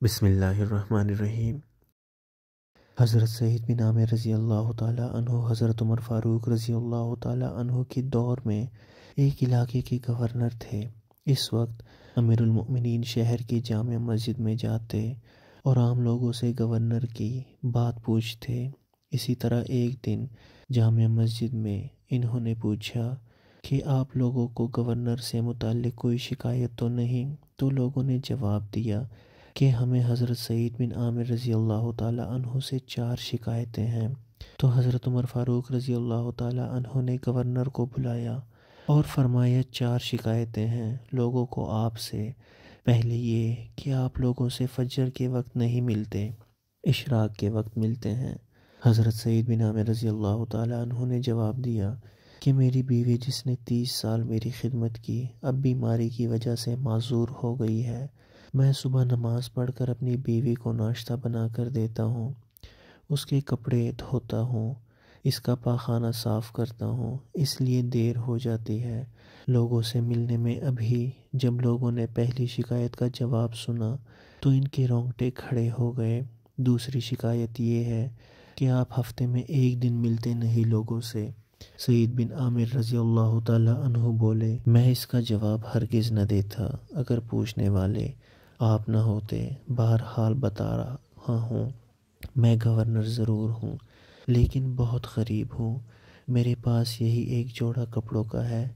بسم اللہ الرحمن الرحیم۔ حضرت سعید بن عامر رضی اللہ تعالیٰ عنہ حضرت عمر فاروق رضی اللہ تعالیٰ عنہ کے دور میں ایک علاقے کے گورنر تھے۔ اس وقت امیر المؤمنین شہر کی جامع مسجد میں جاتے اور عام لوگوں سے گورنر کی بات پوچھتے۔ اسی طرح ایک دن جامع مسجد میں انہوں نے پوچھا کہ آپ لوگوں کو گورنر سے متعلق کوئی شکایت تو نہیں؟ تو لوگوں نے جواب دیا کہ ہمیں حضرت سعید بن عامر رضی اللہ تعالیٰ عنہ سے 4 شکایتیں ہیں۔ تو حضرت عمر فاروق رضی اللہ تعالیٰ عنہ نے گورنر کو بلایا اور فرمایا 4 شکایتیں ہیں لوگوں کو آپ سے۔ پہلے یہ کہ آپ لوگوں سے فجر کے وقت نہیں ملتے، اشراق کے وقت ملتے ہیں۔ حضرت سعید بن عامر رضی اللہ تعالیٰ عنہ نے جواب دیا کہ میری بیوی جس نے 30 سال میری خدمت کی اب بیماری کی وجہ سے معذور ہو گئی ہے۔ میں صبح نماز پڑھ کر اپنی بیوی کو ناشتہ بنا کر دیتا ہوں، اس کے کپڑے دھوتا ہوں، اس کا پاخانہ صاف کرتا ہوں، اس لیے دیر ہو جاتی ہے لوگوں سے ملنے میں۔ ابھی جب لوگوں نے پہلی شکایت کا جواب سنا تو ان کے رونگٹے کھڑے ہو گئے۔ دوسری شکایت یہ ہے کہ آپ ہفتے میں ایک دن ملتے نہیں لوگوں سے۔ سعید بن عامر رضی اللہ تعالیٰ عنہ بولے، میں اس کا جواب ہرگز نہ دیتا اگر پوچھنے والے آپ نہ ہوتے۔ بہرحال بتا رہا ہوں، میں گورنر ضرور ہوں لیکن بہت غریب ہوں۔ میرے پاس یہی ایک جوڑا کپڑوں کا ہے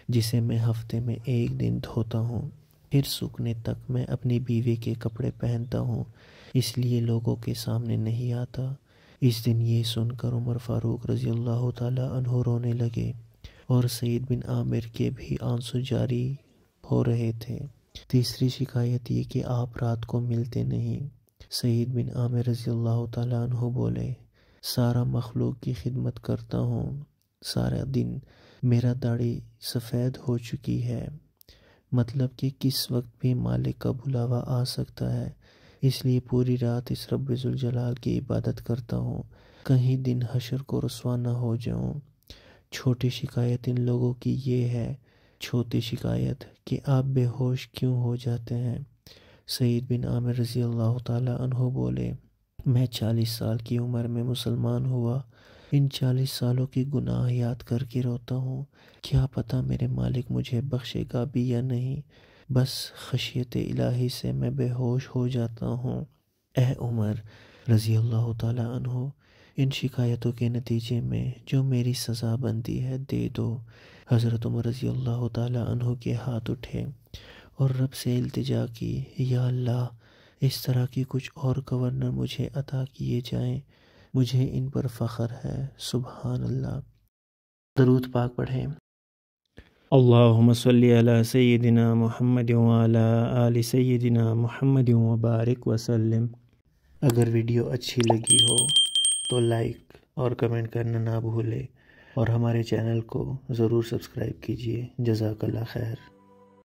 جسے میں ہفتے میں ایک دن دھوتا ہوں، پھر سوکھنے تک میں اپنی بیوی کے کپڑے پہنتا ہوں، اس لیے لوگوں کے سامنے نہیں آتا۔ اس دن یہ سن کر عمر فاروق رضی اللہ تعالیٰ عنہ رونے لگے اور سعید بن عامر کے بھی آنسو جاری ہو رہے تھے۔ تیسری شکایت یہ کہ آپ رات کو ملتے نہیں۔ سعید بن عامر رضی اللہ تعالیٰ عنہ بولے، سارا مخلوق کی خدمت کرتا ہوں، سارا دن میرا داڑھی سفید ہو چکی ہے، مطلب کہ کس وقت بھی مالک کا بلاوا آ سکتا ہے، اس لیے پوری رات اس رب ذوالجلال کی عبادت کرتا ہوں، کہیں دن حشر کو رسوا نہ ہو جاؤں۔ چھوٹی شکایت ان لوگوں کی یہ ہے، چھوٹی شکایت کہ آپ بے ہوش کیوں ہو جاتے ہیں؟ سعید بن عامر رضی اللہ تعالیٰ عنہ بولے، میں 40 سال کی عمر میں مسلمان ہوا، ان 40 سالوں کی گناہ یاد کر کے روتا ہوں، کیا پتہ میرے مالک مجھے بخشے گا بھی یا نہیں، بس خشیت الہی سے میں بے ہوش ہو جاتا ہوں۔ اے عمر رضی اللہ تعالیٰ عنہ، ان شکایتوں کے نتیجے میں جو میری سزا بنتی ہے دے دو۔ حضرت عمر رضی اللہ تعالیٰ عنہ کے ہاتھ اٹھے اور رب سے التجا کی، یا اللہ اس طرح کی کچھ اور گورنر مجھے عطا کیے جائیں، مجھے ان پر فخر ہے۔ سبحان اللہ۔ درود پاک پڑھیں۔ اللہم صلی علی سیدنا محمد وعلی آل سیدنا محمد وبارک وسلم۔ اگر ویڈیو اچھی لگی ہو تو لائک اور کمنٹ کرنا نہ بھولے اور ہمارے چینل کو ضرور سبسکرائب کیجیے۔ جزاک اللہ خیر۔